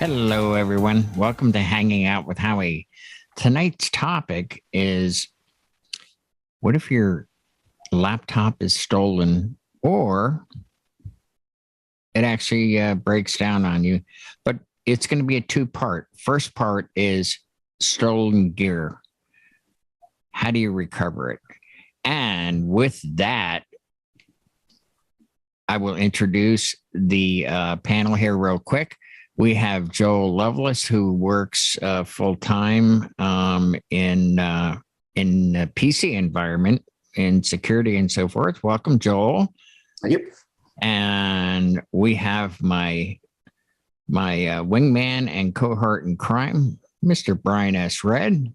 Hello, everyone. Welcome to Hanging Out with Howie. Tonight's topic is, what if your laptop is stolen or it actually breaks down on you? But it's going to be a two-part. First part is stolen gear. How do you recover it? And with that, I will introduce the panel here real quick. We have Joel Lovelace, who works full-time in a PC environment, in security and so forth. Welcome, Joel. Yep. And we have my wingman and cohort in crime, Mr. Brian S. Red.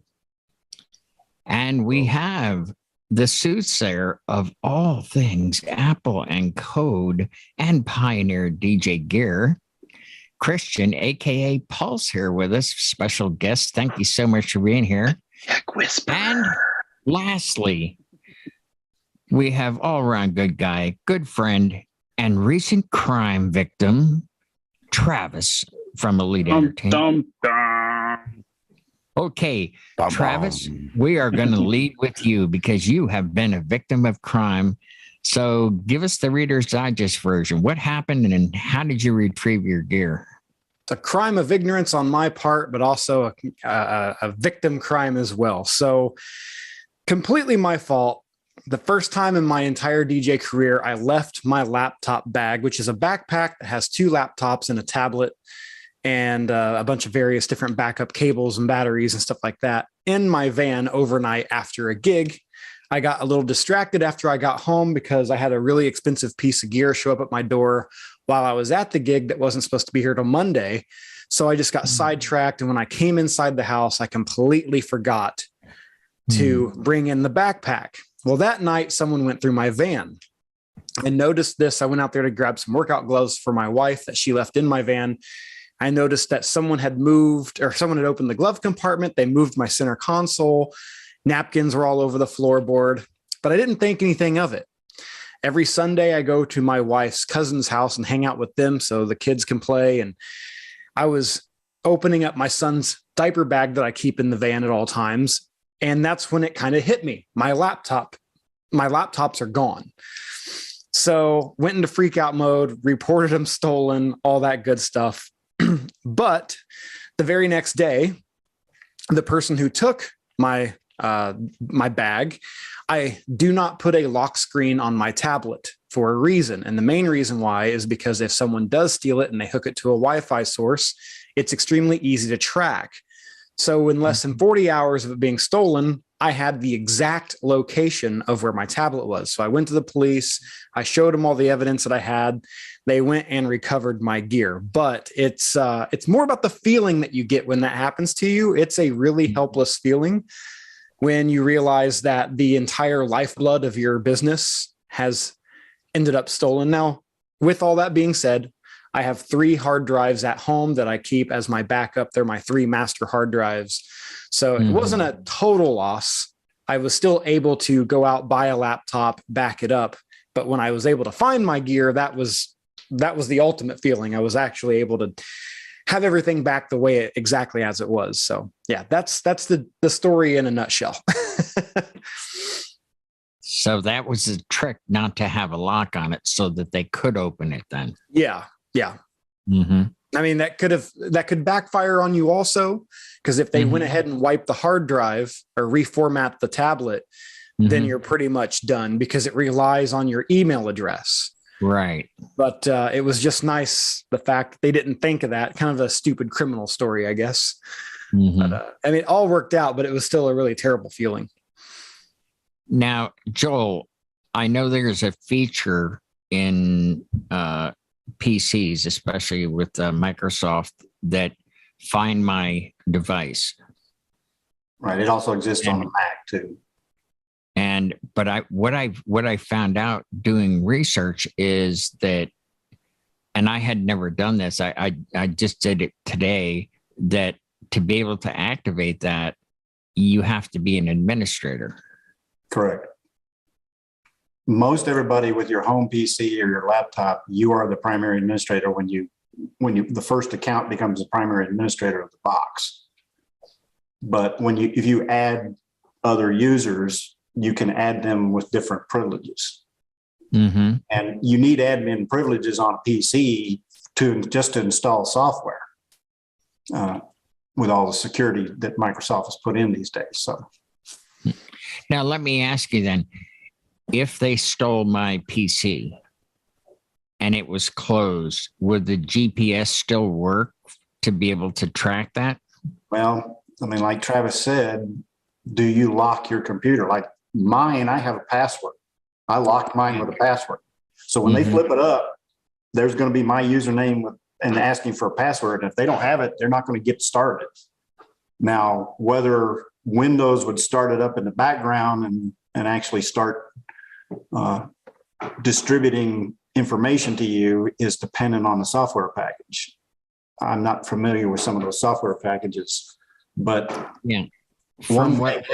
And we have the soothsayer of all things Apple and code and pioneer DJ gear, Christian, aka Pulse, here with us, special guest. Thank you so much for being here. Whisper. And lastly, we have all-around good guy, good friend, and recent crime victim, Travis from Elite Entertainment. Okay, Travis, we are going to lead with you because you have been a victim of crime. So give us the Reader's Digest version. What happened and how did you retrieve your gear? It's a crime of ignorance on my part, but also a victim crime as well. So completely my fault. The first time in my entire DJ career, I left my laptop bag, which is a backpack that has two laptops and a tablet and a bunch of various different backup cables and batteries and stuff like that, in my van overnight after a gig. I got a little distracted after I got home because I had a really expensive piece of gear show up at my door while I was at the gig that wasn't supposed to be here till Monday. So I just got sidetracked. And when I came inside the house, I completely forgot to bring in the backpack. Well, that night, someone went through my van. I noticed this. I went out there to grab some workout gloves for my wife that she left in my van. I noticed that someone had moved, or someone had opened the glove compartment. They moved my center console. Napkins were all over the floorboard, but I didn't think anything of it. Every Sunday, I go to my wife's cousin's house and hang out with them so the kids can play. And I was opening up my son's diaper bag that I keep in the van at all times. And that's when it kind of hit me. My laptops are gone. So went into freak out mode, reported them stolen, all that good stuff. But the very next day, the person who took my bag, I do not put a lock screen on my tablet for a reason. And the main reason why is because if someone does steal it and they hook it to a Wi-Fi source, it's extremely easy to track. So in less than 40 hours of it being stolen, I had the exact location of where my tablet was. So I went to the police. I showed them all the evidence that I had. They went and recovered my gear. But it's more about the feeling that you get when that happens to you. It's a really helpless feeling when you realize that the entire lifeblood of your business has ended up stolen. Now, with all that being said, I have 3 hard drives at home that I keep as my backup. They're my 3 master hard drives. So it wasn't a total loss. I was still able to go out, buy a laptop, back it up. But when I was able to find my gear, that was the ultimate feeling. I was actually able to have everything back the way exactly as it was. So yeah, that's the story in a nutshell. So that was the trick, not to have a lock on it so that they could open it then. Yeah. I mean, that could backfire on you also, because if they went ahead and wiped the hard drive or reformat the tablet, then you're pretty much done because it relies on your email address. Right. But it was just nice, the fact that they didn't think of that. Kind of a stupid criminal story, I guess. But, I mean, it all worked out, but it was still a really terrible feeling. Now, Joel, I know there's a feature in PCs, especially with Microsoft, that find my device. Right. It also exists on the Mac too. But what I found out doing research is that, and I had never done this. I just did it today, that to be able to activate that, you have to be an administrator. Correct. Most everybody with your home PC or your laptop, you are the primary administrator when you the first account becomes the primary administrator of the box. But if you add other users, you can add them with different privileges. Mm-hmm. And you need admin privileges on a PC to install software with all the security that Microsoft has put in these days. So now let me ask you then, if they stole my PC and it was closed, would the GPS still work to be able to track that? Well, I mean, like Travis said, do you lock your computer? Like mine, I have a password. I locked mine with a password. So when they flip it up, there's going to be my username and asking for a password. And if they don't have it, they're not going to get started. Now, whether Windows would start it up in the background and actually start distributing information to you is dependent on the software package. I'm not familiar with some of those software packages, but yeah, from what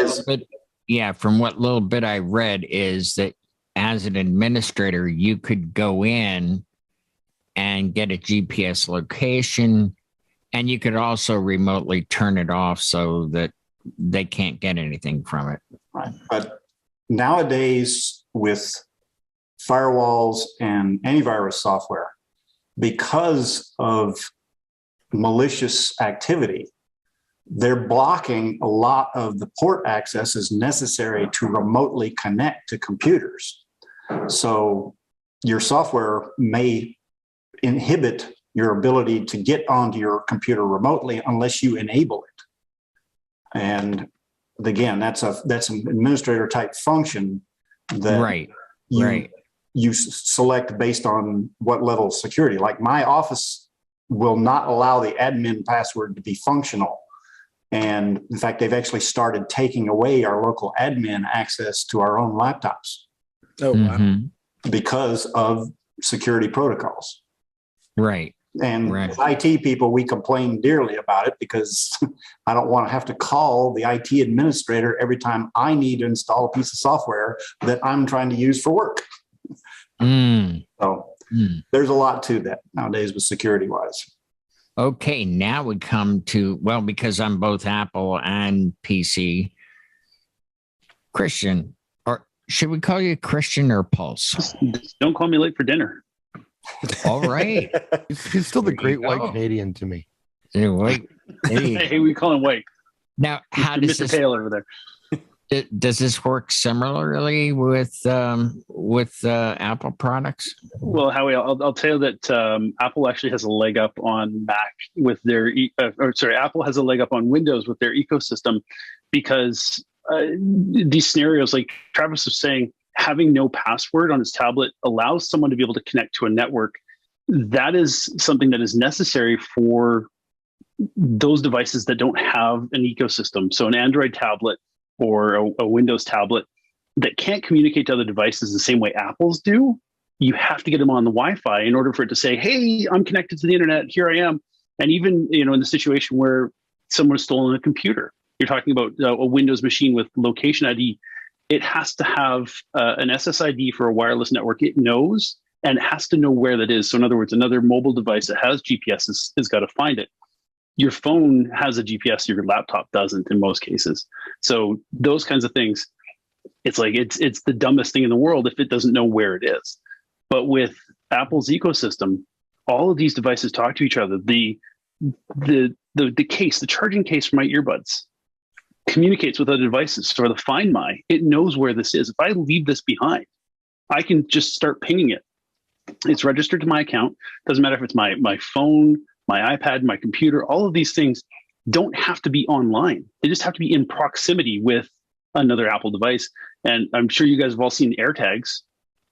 little bit I read is that as an administrator, you could go in and get a GPS location, and you could also remotely turn it off so that they can't get anything from it. Right. But nowadays with firewalls and antivirus software, because of malicious activity, they're blocking a lot of the port accesses necessary to remotely connect to computers. So your software may inhibit your ability to get onto your computer remotely unless you enable it. And again, that's an administrator type function that you select based on what level of security. Like my office will not allow the admin password to be functional. And in fact, they've actually started taking away our local admin access to our own laptops. Oh, wow. Because of security protocols. Right. And with IT people, we complain dearly about it because I don't want to have to call the IT administrator every time I need to install a piece of software that I'm trying to use for work. So there's a lot to that nowadays with security wise. Okay, now we come to, well, because I'm both Apple and PC, Christian, or should we call you Christian or Pulse? Don't call me late for dinner. All right. He's still the great white Canadian to me. Wait. Hey, we call him white. Now, how does Mr. Pale over there? Does this work similarly with Apple products? Well, Howie, I'll tell you that Apple actually has a leg up on Mac with their, Apple has a leg up on Windows with their ecosystem, because these scenarios, like Travis was saying, having no password on his tablet allows someone to be able to connect to a network. That is something that is necessary for those devices that don't have an ecosystem. So an Android tablet or a Windows tablet that can't communicate to other devices the same way Apple's do, you have to get them on the Wi-Fi in order for it to say, hey, I'm connected to the internet, here I am. And even, in the situation where someone has stolen a computer, you're talking about a Windows machine with location ID, it has to have an SSID for a wireless network it knows, and it has to know where that is. So in other words, another mobile device that has GPS has got to find it. Your phone has a GPS, your laptop doesn't in most cases. So those kinds of things, it's like it's the dumbest thing in the world if it doesn't know where it is. But with Apple's ecosystem, all of these devices talk to each other. The case, the charging case for my earbuds communicates with other devices. So the Find My, it knows where this is. If I leave this behind, I can just start pinging it. It's registered to my account. Doesn't matter if it's my phone, my iPad, my computer, all of these things don't have to be online. They just have to be in proximity with another Apple device. And I'm sure you guys have all seen AirTags.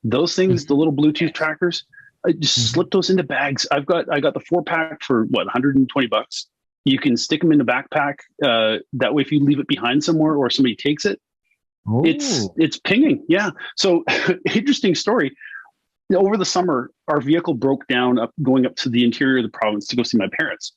Those things, the little Bluetooth trackers, I just slip those into bags. I got the 4-pack for what, $120. You can stick them in a backpack. That way, if you leave it behind somewhere or somebody takes it, it's pinging. Yeah. So interesting story. Over the summer, our vehicle broke down going up to the interior of the province to go see my parents.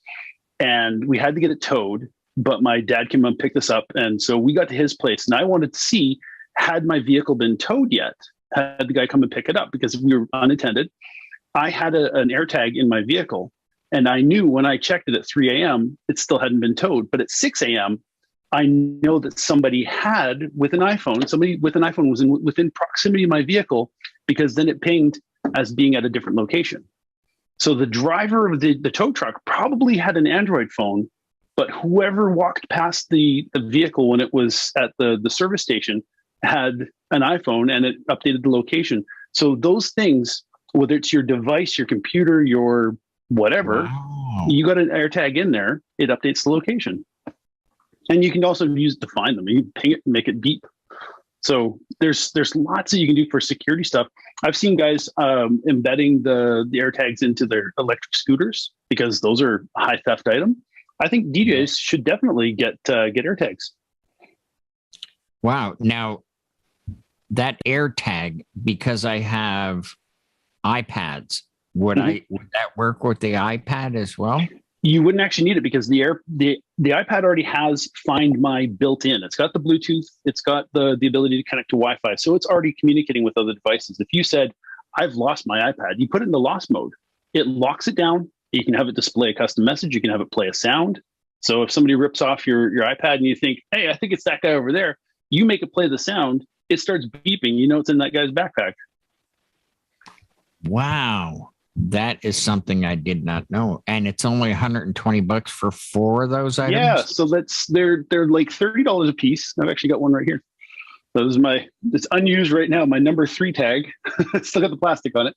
And we had to get it towed, but my dad came and picked us up. And so we got to his place, and I wanted to see, had my vehicle been towed yet? Had the guy come and pick it up? Because we were unattended. I had an AirTag in my vehicle, And I knew when I checked it at 3 a.m., it still hadn't been towed. But at 6 a.m., I know that somebody had with an iPhone, somebody with an iPhone was within proximity of my vehicle, because then it pinged as being at a different location. So the driver of the tow truck probably had an Android phone, but whoever walked past the vehicle when it was at the service station had an iPhone, and it updated the location. So those things, whether it's your device, your computer, your whatever, Wow. you got an AirTag in there, it updates the location. And you can also use it to find them. You can ping it and make it beep. So there's lots that you can do for security stuff. I've seen guys embedding the AirTags into their electric scooters, because those are a high theft item. I think DJs should definitely get AirTags. Wow. Now, that AirTag, because I have iPads, would that work with the iPad as well? You wouldn't actually need it, because the iPad already has Find My built in. It's got the Bluetooth. It's got the ability to connect to Wi-Fi. So it's already communicating with other devices. If you said, I've lost my iPad, you put it in the lost mode. It locks it down. You can have it display a custom message. You can have it play a sound. So if somebody rips off your iPad and you think, hey, I think it's that guy over there, you make it play the sound. It starts beeping. You know it's in that guy's backpack. Wow. That is something I did not know. And it's only $120 for 4 of those items? Yeah, so they're like $30 a piece. I've actually got one right here. So this is it's unused right now, my number 3 tag. Still got the plastic on it.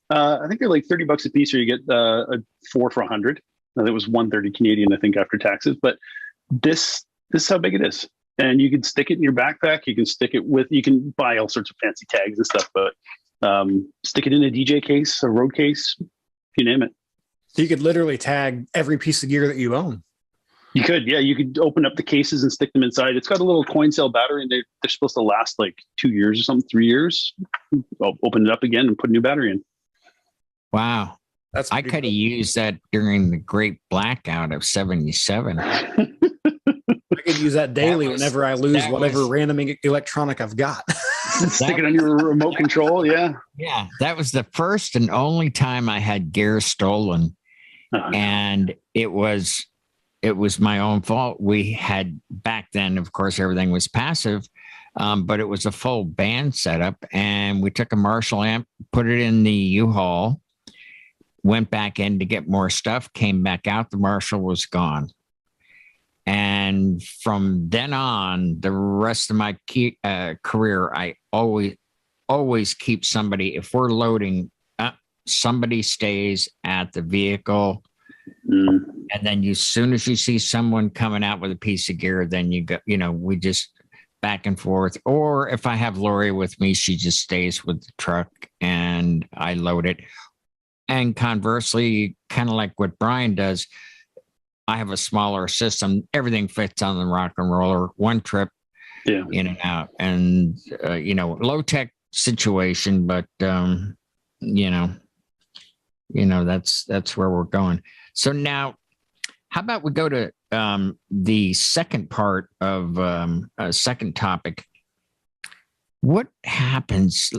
I think they're like $30 a piece, or you get a 4 for 100. It was 130 Canadian, I think, after taxes. But this is how big it is. And you can stick it in your backpack. You can stick it you can buy all sorts of fancy tags and stuff, but stick it in a DJ case, a road case, you name it. So you could literally tag every piece of gear that you own. You could, yeah. You could open up the cases and stick them inside. It's got a little coin cell battery, and they're supposed to last like 2 years or something, 3 years. I'll open it up again and put a new battery in. Wow. I could have used that during the great blackout of 77. I could use that daily whenever I lose whatever random electronic I've got. Stick it on your remote control, yeah. Yeah, that was the first and only time I had gear stolen. And it was my own fault. We had, back then, of course, everything was passive, but it was a full band setup. And we took a Marshall amp, put it in the U-Haul, went back in to get more stuff, came back out, the Marshall was gone. And from then on, the rest of my career, I always keep somebody. If we're loading up, somebody stays at the vehicle. And then as soon as you see someone coming out with a piece of gear, then you go, we just back and forth. Or if I have Lori with me, she just stays with the truck and I load it. And conversely, kind of like what Brian does, I have a smaller system. Everything fits on the rock and roller. One trip, in and out. And, low tech situation, but, that's where we're going. So now, how about we go to the second part of a second topic? What happens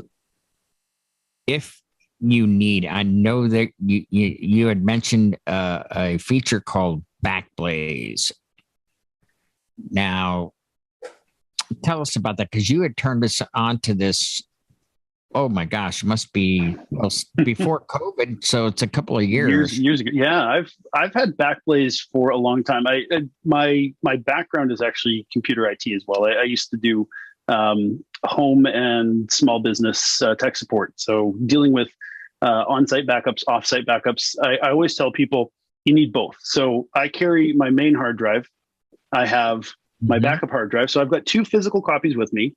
if you need? I know that you had mentioned a feature called Backblaze. Now, tell us about that, because you had turned us on to this. Oh my gosh, it must be before COVID, so it's a couple of years. Years ago. Yeah, I've had Backblaze for a long time. My background is actually computer IT as well. I used to do home and small business tech support. So dealing with on-site backups, off-site backups. I always tell people you need both. So I carry my main hard drive. I have my backup hard drive. So I've got 2 physical copies with me.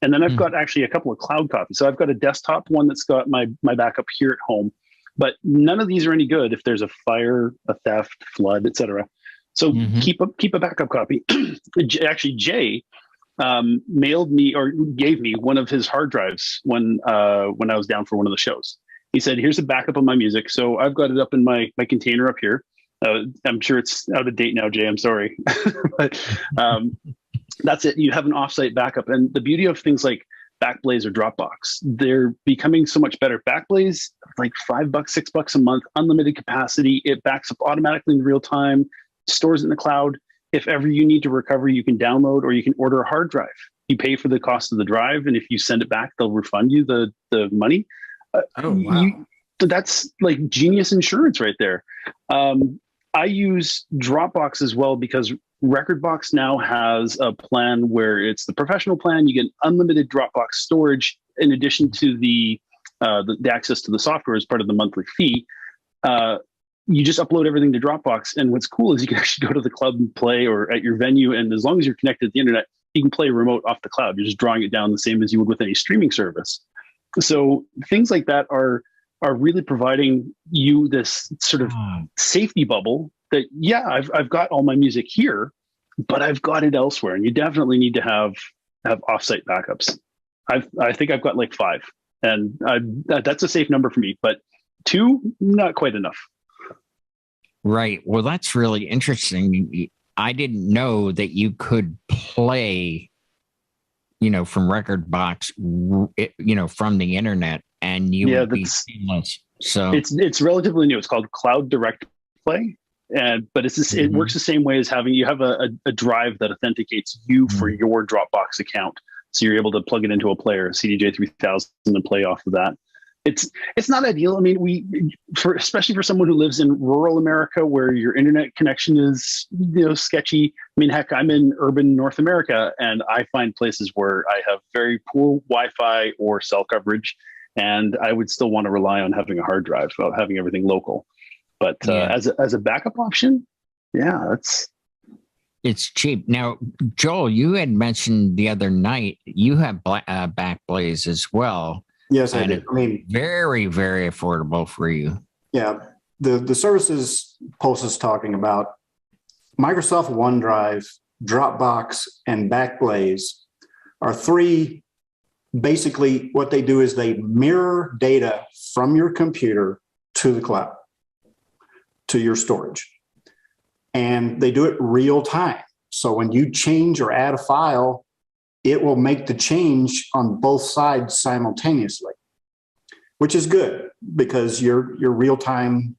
And then I've got actually a couple of cloud copies. So I've got a desktop one that's got my backup here at home. But none of these are any good if there's a fire, a theft, flood, etc. So keep a backup copy. Actually, Jay mailed me or gave me one of his hard drives when I was down for one of the shows. He said, here's a backup of my music. So I've got it up in my container up here. I'm sure it's out of date now, Jay. I'm sorry. But that's it. You have an offsite backup. And the beauty of things like Backblaze or Dropbox. They're becoming so much better. Backblaze, like $5, $6 a month, unlimited capacity. It backs up automatically in real time, stores in the cloud. If ever you need to recover, you can download or you can order a hard drive. You pay for the cost of the drive, and if you send it back, they'll refund you the money. Oh, wow. That's like genius insurance right there. I use Dropbox as well because Recordbox now has a plan where it's the professional plan. You get unlimited Dropbox storage in addition to the access to the software as part of the monthly fee. You just upload everything to Dropbox, and what's cool is you can actually go to the club and play, or at your venue, and as long as you're connected to the internet, you can play remote off the cloud. You're just drawing it down the same as you would with any streaming service. So things like that are really providing you this sort of safety bubble that, yeah, I've got all my music here, but I've got it elsewhere. And you definitely need to have offsite backups. I think I've got like 5, and that's a safe number for me, but 2, not quite enough. Right. Well, that's really interesting. I didn't know that you could play, from Recordbox, from the internet, and you would be seamless. So it's relatively new. It's called Cloud Direct Play, but it works the same way as you have a drive that authenticates you for your Dropbox account. So you're able to plug it into a player, CDJ 3000, and play off of that. It's not ideal. I mean, especially for someone who lives in rural America where your internet connection is sketchy. I mean, heck, I'm in urban North America, and I find places where I have very poor Wi-Fi or cell coverage, and I would still want to rely on having a hard drive, having everything local. But as a backup option, yeah, it's cheap. Now, Joel, you had mentioned the other night you have Backblaze as well. Yes, I do. I mean, very, very affordable for you. Yeah. The services Pulse is talking about, Microsoft OneDrive, Dropbox, and Backblaze are 3. Basically, what they do is they mirror data from your computer to the cloud, to your storage. And they do it real time. So when you change or add a file, it will make the change on both sides simultaneously, which is good because you're real-time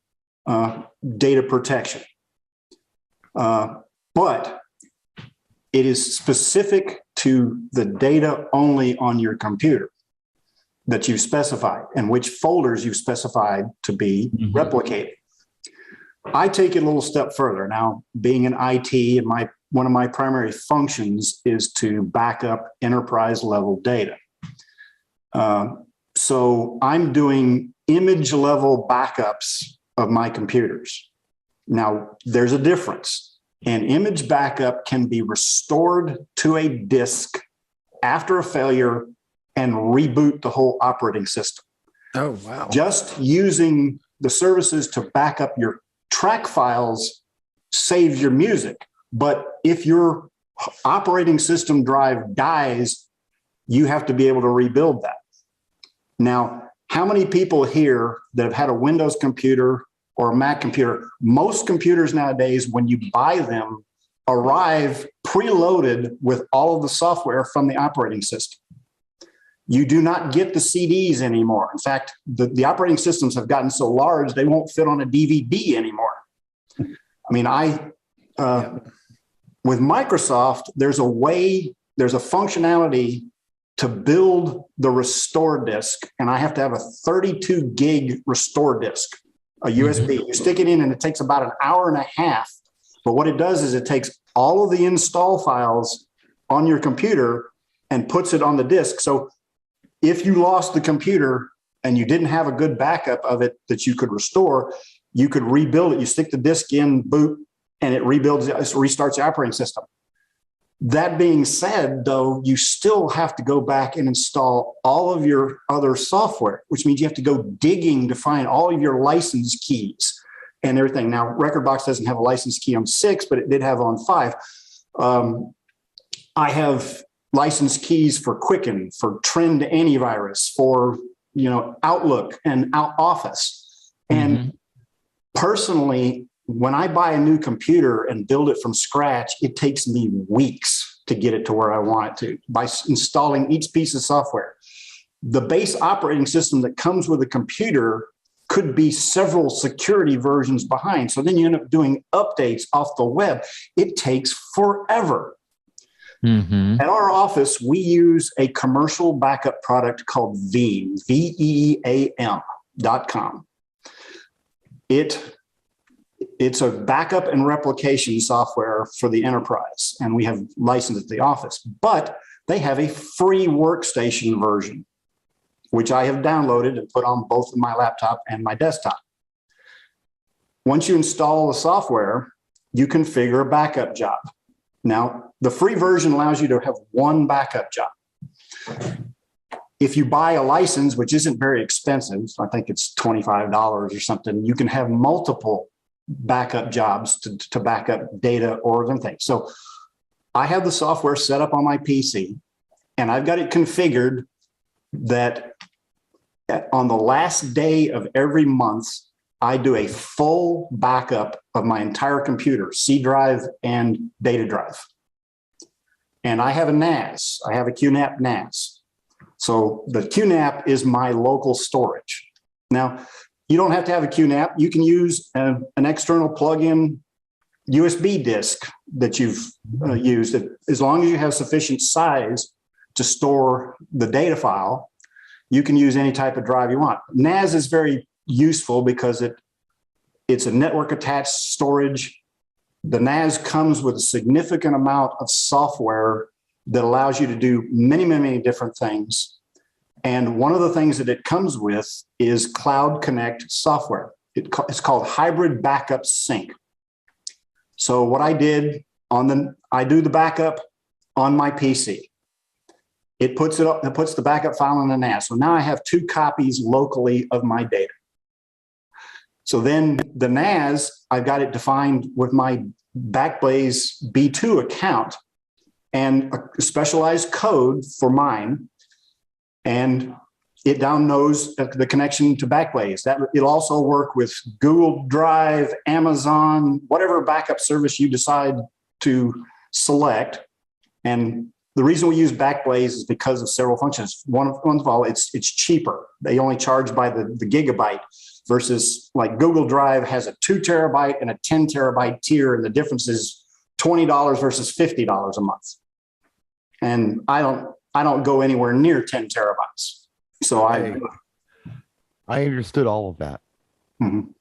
data protection. But it is specific to the data only on your computer that you've specified and which folders you've specified to be replicated. I take it a little step further. Now, being in IT, and one of my primary functions is to back up enterprise level data. So I'm doing image level backups of my computers. Now, there's a difference. An image backup can be restored to a disk after a failure and reboot the whole operating system. Oh, wow. Just using the services to back up your track files saves your music. But if your operating system drive dies, you have to be able to rebuild that. Now, how many people here that have had a Windows computer or a Mac computer? Most computers nowadays, when you buy them, arrive preloaded with all of the software from the operating system. You do not get the CDs anymore. In fact, the operating systems have gotten so large, they won't fit on a DVD anymore. I mean, with Microsoft, there's a functionality to build the restore disk, and I have to have a 32 gig restore disk, a USB. You stick it in and it takes about an hour and a half. But what it does is it takes all of the install files on your computer and puts it on the disk. So if you lost the computer and you didn't have a good backup of it that you could restore, you could rebuild it. You stick the disk in, boot, and it rebuilds, it restarts the operating system. That being said, though, you still have to go back and install all of your other software, which means you have to go digging to find all of your license keys and everything. Now, Recordbox doesn't have a license key on 6, but it did have on 5. I have license keys for Quicken, for Trend Antivirus, for Outlook and Office. And personally, when I buy a new computer and build it from scratch, it takes me weeks to get it to where I want it to by installing each piece of software. The base operating system that comes with a computer could be several security versions behind. So then you end up doing updates off the web. It takes forever. Mm-hmm. At our office, we use a commercial backup product called Veeam, VEAM.com. It's a backup and replication software for the enterprise, and we have licensed at the office. But they have a free workstation version, which I have downloaded and put on both my laptop and my desktop. Once you install the software, you configure a backup job. Now, the free version allows you to have one backup job. If you buy a license, which isn't very expensive, I think it's $25 or something, you can have multiple backup jobs to back up data or other things. So I have the software set up on my PC, and I've got it configured that on the last day of every month, I do a full backup of my entire computer, C drive and data drive. And I have a NAS. I have a QNAP NAS. So the QNAP is my local storage. Now, you don't have to have a QNAP. You can use an external plug-in USB disk that you've used, as long as you have sufficient size to store the data file. You can use any type of drive you want. NAS is very useful because it's a network attached storage. The NAS comes with a significant amount of software that allows you to do many, many different things. And one of the things that it comes with is Cloud Connect software. It's called Hybrid Backup Sync. So what I did I do the backup on my PC. It puts the backup file in the NAS. So now I have 2 copies locally of my data. So then the NAS, I've got it defined with my Backblaze B2 account and a specialized code for mine. And it downloads the connection to Backblaze. It'll also work with Google Drive, Amazon, whatever backup service you decide to select. And the reason we use Backblaze is because of several functions. One of all, it's cheaper. They only charge by the gigabyte versus like Google Drive has a 2 terabyte and a 10 terabyte tier. And the difference is $20 versus $50 a month. And I don't go anywhere near 10 terabytes. So I understood all of that. Mhm.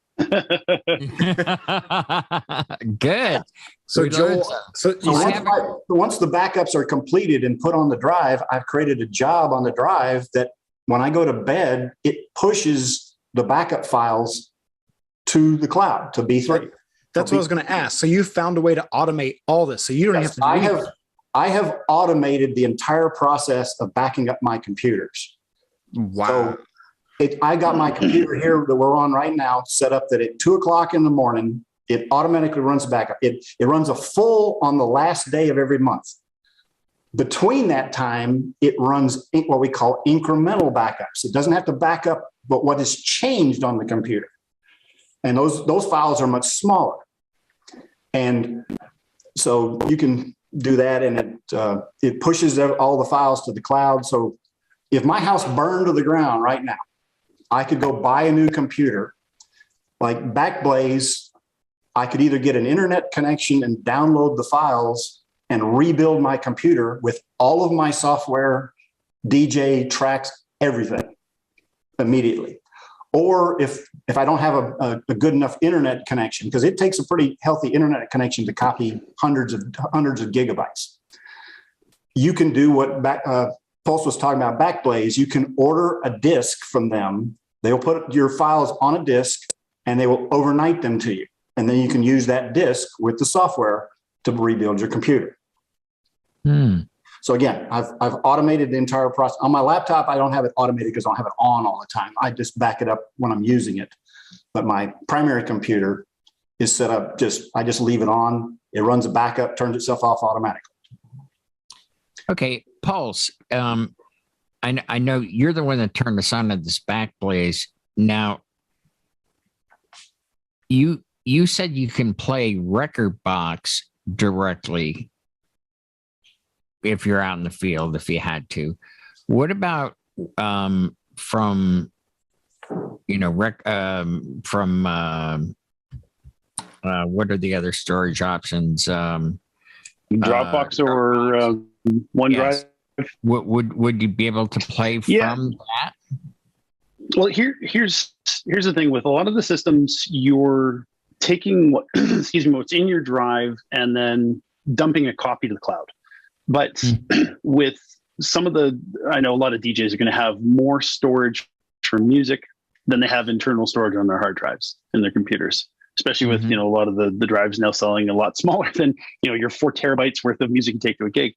Good. So Joel, once the backups are completed and put on the drive, I've created a job on the drive that when I go to bed, it pushes the backup files to the cloud, to B3. That's what I was going to ask. So you found a way to automate all this. So you don't have to. I have automated the entire process of backing up my computers. Wow. So I got my computer here that we're on right now set up that at 2 o'clock in the morning, it automatically runs backup. It runs a full on the last day of every month. Between that time, it runs what we call incremental backups. It doesn't have to back up, but what has changed on the computer. And those files are much smaller. And so you can do that, and it pushes all the files to the cloud. So if my house burned to the ground right now, I could go buy a new computer. Like Backblaze, I could either get an internet connection and download the files and rebuild my computer with all of my software, DJ tracks, everything immediately. Or if I don't have a good enough internet connection, because it takes a pretty healthy internet connection to copy hundreds of gigabytes. You can do what Pulse was talking about, Backblaze. You can order a disk from them. They'll put your files on a disk and they will overnight them to you. And then you can use that disk with the software to rebuild your computer. So again, I've automated the entire process. On my laptop, I don't have it automated because I don't have it on all the time. I just back it up when I'm using it. But my primary computer is set up I just leave it on. It runs a backup, turns itself off automatically. Okay, Pulse. I know you're the one that turned us on to this Backblaze. Now, you said you can play Record Box directly. if you're out in the field, if you had to. What about from what are the other storage options? Dropbox or OneDrive. Yes. Would you be able to play from that? Well, here's the thing with a lot of the systems, you're taking what's in your drive and then dumping a copy to the cloud. But with some of I know a lot of DJs are going to have more storage for music than they have internal storage on their hard drives in their computers, especially with, a lot of the drives now selling a lot smaller than, your 4 terabytes worth of music you take to a gig.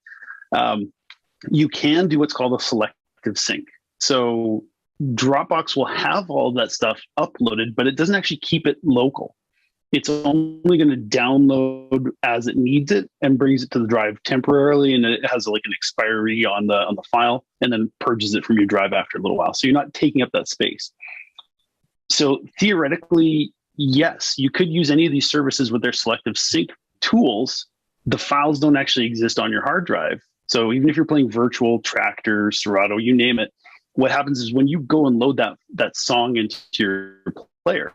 You can do what's called a selective sync. So Dropbox will have all that stuff uploaded, but it doesn't actually keep it local. It's only going to download as it needs it and brings it to the drive temporarily, and it has like an expiry on the file, and then purges it from your drive after a little while. So you're not taking up that space. So theoretically, yes, you could use any of these services with their selective sync tools. The files don't actually exist on your hard drive. So even if you're playing virtual, Tractor, Serato, you name it, what happens is when you go and load that song into your player,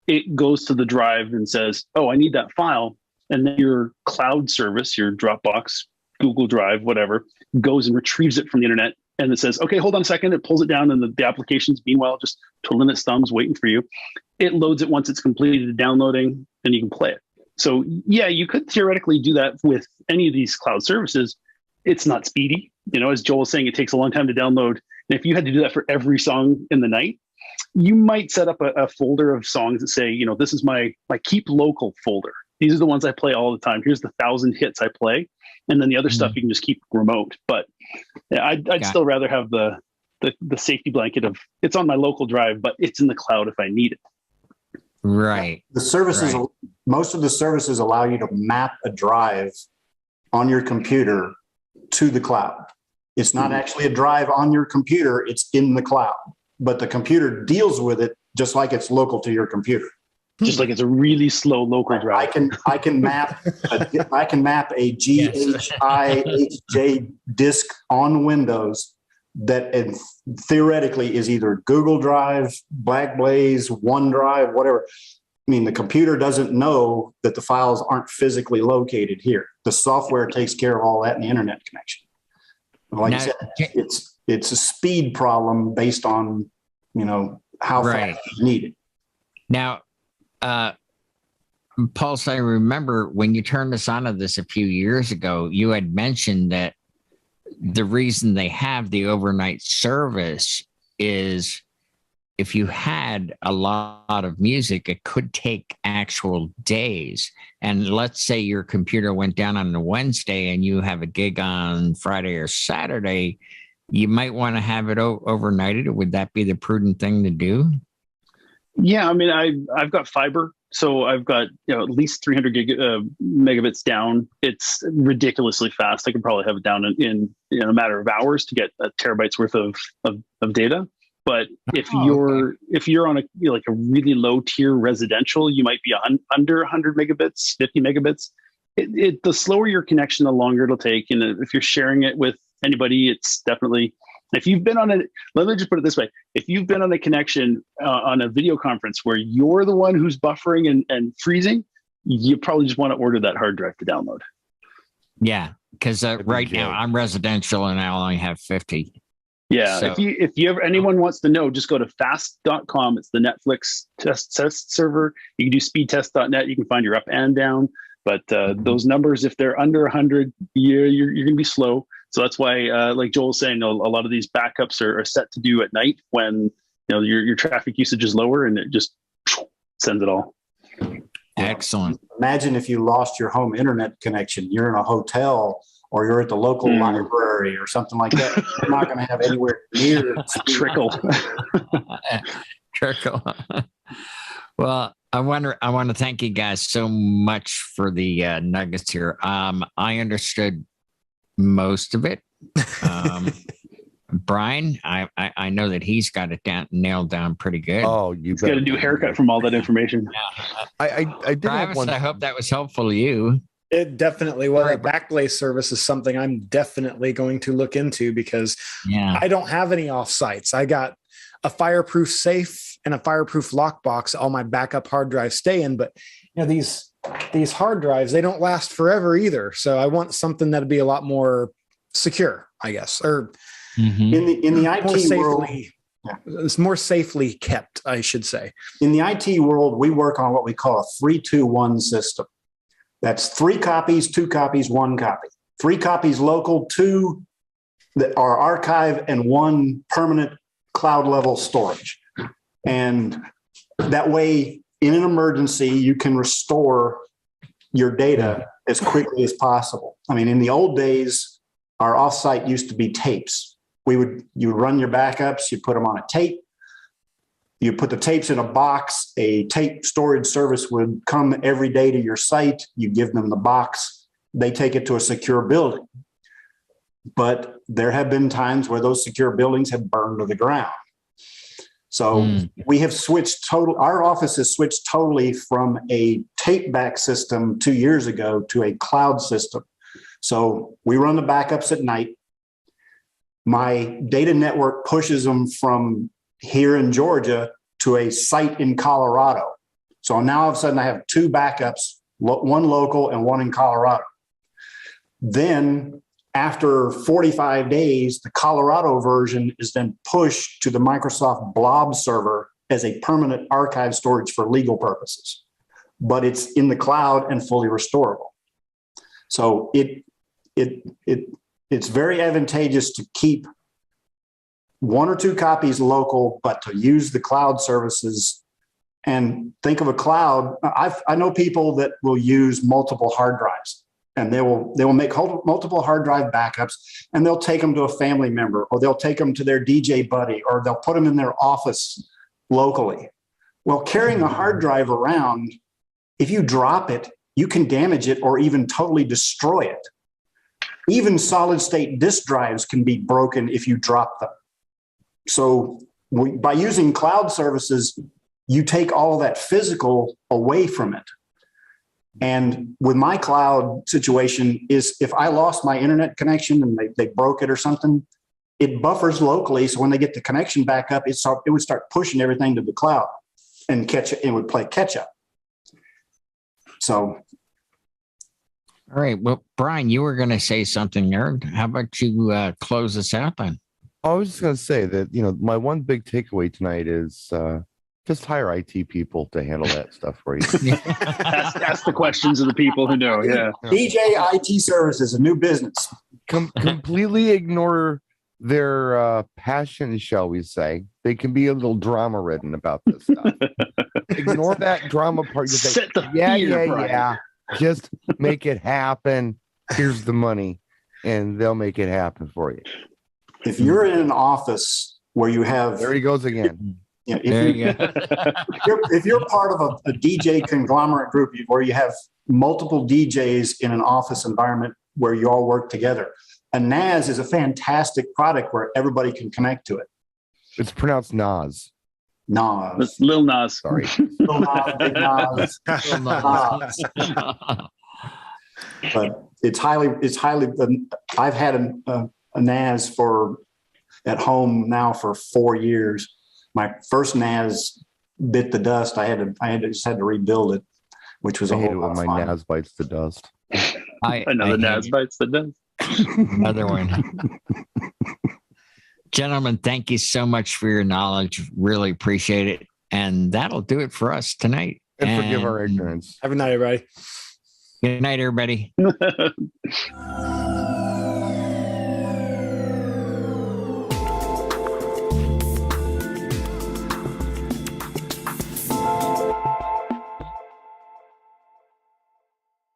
it goes to the drive and says, oh, I need that file. And then your cloud service, your Dropbox, Google Drive, whatever, goes and retrieves it from the internet. And it says, okay, hold on a second. It pulls it down, and the application's meanwhile just twiddling its thumbs, waiting for you. It loads it once it's completed downloading, and you can play it. So yeah, you could theoretically do that with any of these cloud services. It's not speedy. As Joel was saying, it takes a long time to download. And if you had to do that for every song in the night, you might set up a folder of songs that say, this is my keep local folder. These are the ones I play all the time. Here's the 1,000 hits I play. And then the other stuff you can just keep remote. But yeah, I'd still rather have the safety blanket of it's on my local drive, but it's in the cloud if I need it. Right. The services, Right. Most of the services allow you to map a drive on your computer to the cloud. It's not actually a drive on your computer, it's in the cloud, but the computer deals with it just like it's local to your computer. Just like it's a really slow local drive. I can map a GHIHJ disk on Windows that theoretically is either Google Drive, Backblaze, OneDrive, whatever. I mean, the computer doesn't know that the files aren't physically located here. The software takes care of all that in the internet connection. Like I said, it's a speed problem based on, how fast you need it. Now, Pulse, I remember when you turned us onto this a few years ago, you had mentioned that the reason they have the overnight service is if you had a lot of music, it could take actual days. And let's say your computer went down on a Wednesday and you have a gig on Friday or Saturday, you might want to have it overnighted. Would that be the prudent thing to do? Yeah, I mean, I've got fiber, so I've got at least 300 megabits down. It's ridiculously fast. I could probably have it down in a matter of hours to get a terabyte's worth of data. But if you're on a really low tier residential, you might be under 100 megabits, 50 megabits. The slower your connection, the longer it'll take. And if you're sharing it with anybody, it's definitely. If you've been on let me just put it this way. If you've been on a connection on a video conference where you're the one who's buffering and freezing, you probably just want to order that hard drive to download. Yeah, because right now I'm residential and I only have 50. Yeah, so. if you ever anyone wants to know, just go to fast.com. It's the Netflix test server. You can do speedtest.net. You can find your up and down. But those numbers, if they're under 100, you're going to be slow. So that's why, like Joel was saying, a lot of these backups are set to do at night when your traffic usage is lower, and it just sends it all. Excellent. Imagine if you lost your home internet connection. You're in a hotel or you're at the local library or something like that. You're not going to have anywhere near trickle. Trickle. Well, I want to thank you guys so much for the nuggets here. I understood most of it. Brian, I know that he's got it nailed down pretty good. Oh, he's got a new haircut from all that information. I did Travis, have one. I hope that was helpful to you. It definitely was. A Backblaze service is something I'm definitely going to look into because I don't have any offsites. I got a fireproof safe and a fireproof lockbox. All my backup hard drives stay in, but these hard drives, they don't last forever either. So I want something that'd be a lot more secure, I guess, or in the IT world, it's more safely kept, I should say. In the IT world, we work on what we call a 3-2-1 system. That's 3 copies, 2 copies, 1 copy. 3 copies local, 2 that are archive, and 1 permanent cloud level storage. And that way, in an emergency, you can restore your data as quickly as possible. I mean, in the old days, our offsite used to be tapes. You would run your backups, you put them on a tape, you put the tapes in a box, a tape storage service would come every day to your site, you give them the box, they take it to a secure building. But there have been times where those secure buildings have burned to the ground. So we have our office has switched totally from a tape back system 2 years ago to a cloud system. So we run the backups at night. My data network pushes them from here in Georgia to a site in Colorado. So now all of a sudden I have 2 backups, 1 local and 1 in Colorado. Then after 45 days, the Colorado version is then pushed to the Microsoft Blob server as a permanent archive storage for legal purposes, but it's in the cloud and fully restorable. So it's very advantageous to keep 1 or 2 copies local, but to use the cloud services. And think of a cloud. I know people that will use multiple hard drives, and they will make multiple hard drive backups, and they'll take them to a family member, or they'll take them to their DJ buddy, or they'll put them in their office locally. Well, carrying a hard drive around, if you drop it, you can damage it or even totally destroy it. Even solid state disk drives can be broken if you drop them. So by using cloud services, you take all of that physical away from it. And with my cloud situation is if I lost my internet connection and they broke it or something, it buffers locally. So when they get the connection back up, it would start pushing everything to the cloud and it would play catch up. So. All right. Well, Brian, you were going to say something there. How about you close us out then? I was just going to say that, my one big takeaway tonight is just hire IT people to handle that stuff for you. Ask the questions of the people who know. Yeah. DJ IT services, a new business. Completely ignore their passion, shall we say. They can be a little drama ridden about this stuff. Ignore that drama part. You say, yeah. Just make it happen. Here's the money, and they'll make it happen for you. If you're in an office where you have, there he goes again. If you're part of a DJ conglomerate group where you have multiple DJs in an office environment where you all work together, a NAS is a fantastic product where everybody can connect to it. It's pronounced Nas. Nas. Lil Nas. Sorry. Lil Nas, Big Nas. Nas. But it's highly. I've had a NAS at home now for 4 years. My first NAS bit the dust. I just had to rebuild it, which was a whole lot of fun. My NAS bites the dust. Another NAS bites the dust. Another one. Gentlemen, thank you so much for your knowledge. Really appreciate it. And that'll do it for us tonight. And forgive our ignorance. Have a night, everybody. Good night, everybody.